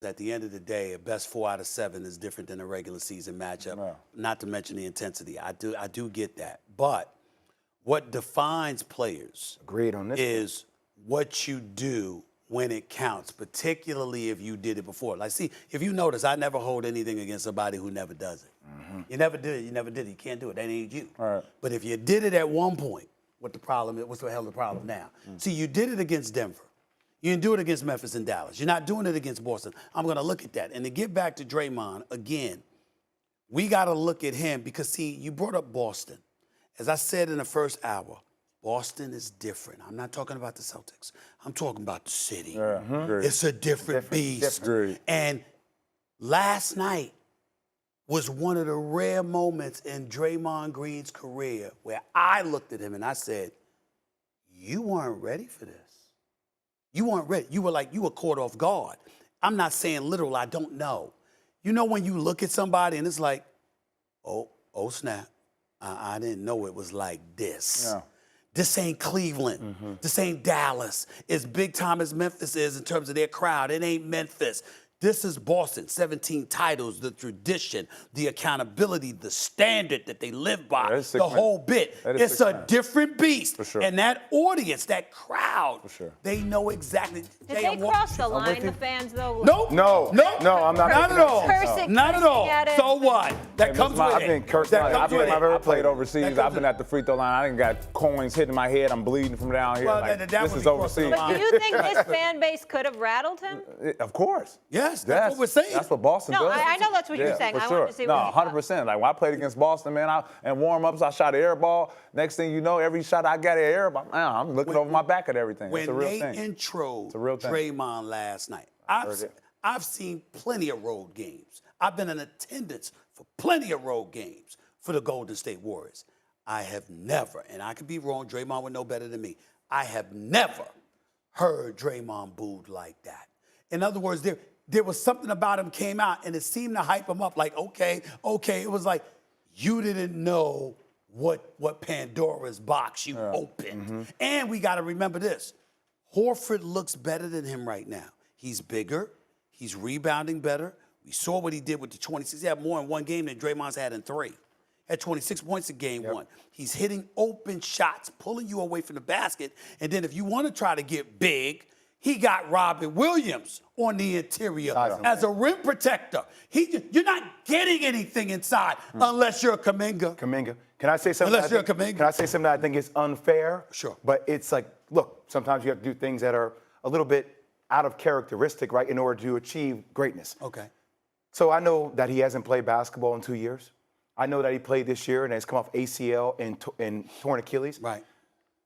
At the end of the day, a best 4 out of 7 is different than a regular season matchup. No. Not to mention the intensity. I do get that. But what defines players Agreed on this is what you do when it counts, particularly if you did it before. Like, see, if you notice, I never hold anything against somebody who never does it. You never did it. You never did it. You can't do it. That ain't you. All right. But if you did it at one point, what the problem is? What's the hell the problem now? See, you did it against Denver. You didn't do it against Memphis and Dallas. You're not doing it against Boston. I'm going to look at that. And to get back to Draymond, again, we got to look at him because, see, you brought up Boston. As I said in the first hour, Boston is different. I'm not talking about the Celtics. I'm talking about the city. It's a different beast. And last night was one of the rare moments in Draymond Green's career where I looked at him and I said, you weren't ready for this. You weren't ready. You were caught off guard. I'm not saying literal, I don't know. You know when you look at somebody and it's like, oh snap, I didn't know it was like this. Yeah. This ain't Cleveland. This ain't Dallas. As big time as Memphis is in terms of their crowd, it ain't Memphis. This is Boston, 17 titles, the tradition, the accountability, the standard that they live by, the whole bit. It's a different beast. For sure. And that audience, that crowd, For sure. they know exactly. Did they cross the line, the fans, though? Nope. No, I'm not. Not at all. Cursing Not at all. at it. So what? That comes with I've it. been cursed. That comes with it. I played overseas. I've been at the free throw line. I done got coins hitting my head. I'm bleeding from down here. Well, like, that this would is be crossing overseas. the But do you think this fan base could have rattled him? Of course. Yes, that's what we're saying. That's what Boston No, does. I know that's what you're saying. For I sure. wanted to see no, what 100%. Like when I played against Boston, man, and warm-ups, I shot an air ball. Next thing you know, every shot I got an air ball, man, I'm looking over my back at everything. It's a real When thing. they introed It's a real thing. Draymond last night, I've seen plenty of road games. I've been in attendance for plenty of road games for the Golden State Warriors. I have never, and I could be wrong, Draymond would know better than me, I have never heard Draymond booed like that. In other words, there was something about him came out, and it seemed to hype him up like, okay. It was like, you didn't know what Pandora's box you opened. And we got to remember this. Horford looks better than him right now. He's bigger. He's rebounding better. We saw what he did with the 26. He had more in one game than Draymond's had in 3. Had 26 points in game 1. He's hitting open shots, pulling you away from the basket. And then if you want to try to get big, he got Robin Williams on the interior as a rim protector. You're not getting anything inside unless you're a Kuminga. Can I say something? Unless you're a Kuminga. Can I say something that I think is unfair? Sure. But it's like, look, sometimes you have to do things that are a little bit out of characteristic, right, in order to achieve greatness. Okay. So I know that he hasn't played basketball in 2 years. I know that he played this year and has come off ACL and torn Achilles. Right.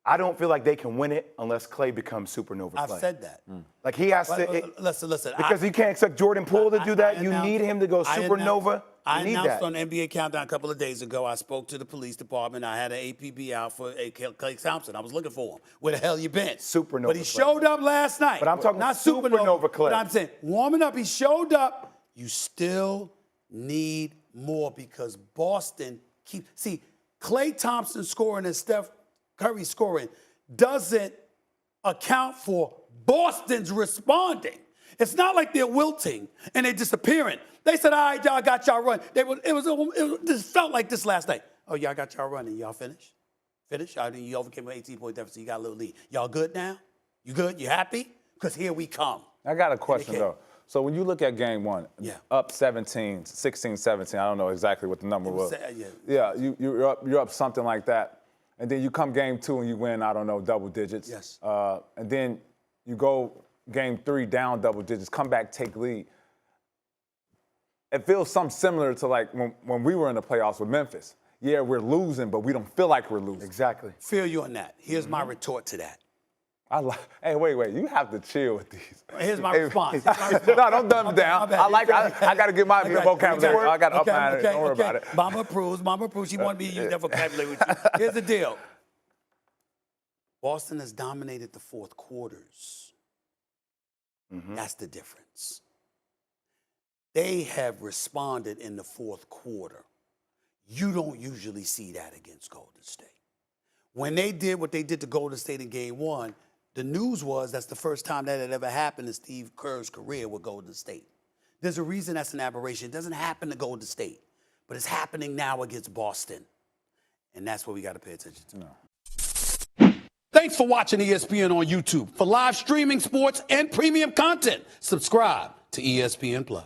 I don't feel like they can win it unless Klay becomes supernova I've Klay. said that. Like he has to. Listen. Because you can't expect Jordan Poole to do that. You need him to go supernova. I You need announced that. on NBA Countdown a couple of days ago, I spoke to the police department. I had an APB out for Klay Thompson. I was looking for him. Where the hell you been? Supernova But he Klay. showed up last night. But I'm talking not supernova Klay. But I'm saying, warming up, he showed up. You still need more because Boston keeps. See, Klay Thompson scoring and Steph Curry scoring doesn't account for Boston's responding. It's not like they're wilting and they're disappearing. They said, all right, y'all got y'all run. This felt like this last night. Oh, y'all got y'all running. Y'all finished? Finished? You overcame an 18-point deficit. You got a little lead. Y'all good now? You good? You happy? Because here we come. I got a question, though. So when you look at game 1, up 16, 17, I don't know exactly what the number was. You're up something like that. And then you come game 2 and you win, I don't know, double digits. Yes. And then you go game 3 down double digits, come back, take lead. It feels something similar to like when we were in the playoffs with Memphis. Yeah, we're losing, but we don't feel like we're losing. Exactly. Feel you on that. Here's my retort to that. Hey, wait. You have to chill with these. Here's my response. No, don't dumb it down. I got to get my vocabulary. I got to up on it. Don't worry about it. Mama approves. She wanted me to use that vocabulary with you. Here's the deal. Boston has dominated the fourth quarters. That's the difference. They have responded in the fourth quarter. You don't usually see that against Golden State. When they did what they did to Golden State in game 1, the news was that's the first time that had ever happened in Steve Kerr's career with Golden State. There's a reason that's an aberration. It doesn't happen to Golden State, but it's happening now against Boston. And that's what we got to pay attention to. No. Thanks for watching ESPN on YouTube. For live streaming sports and premium content, subscribe to ESPN+.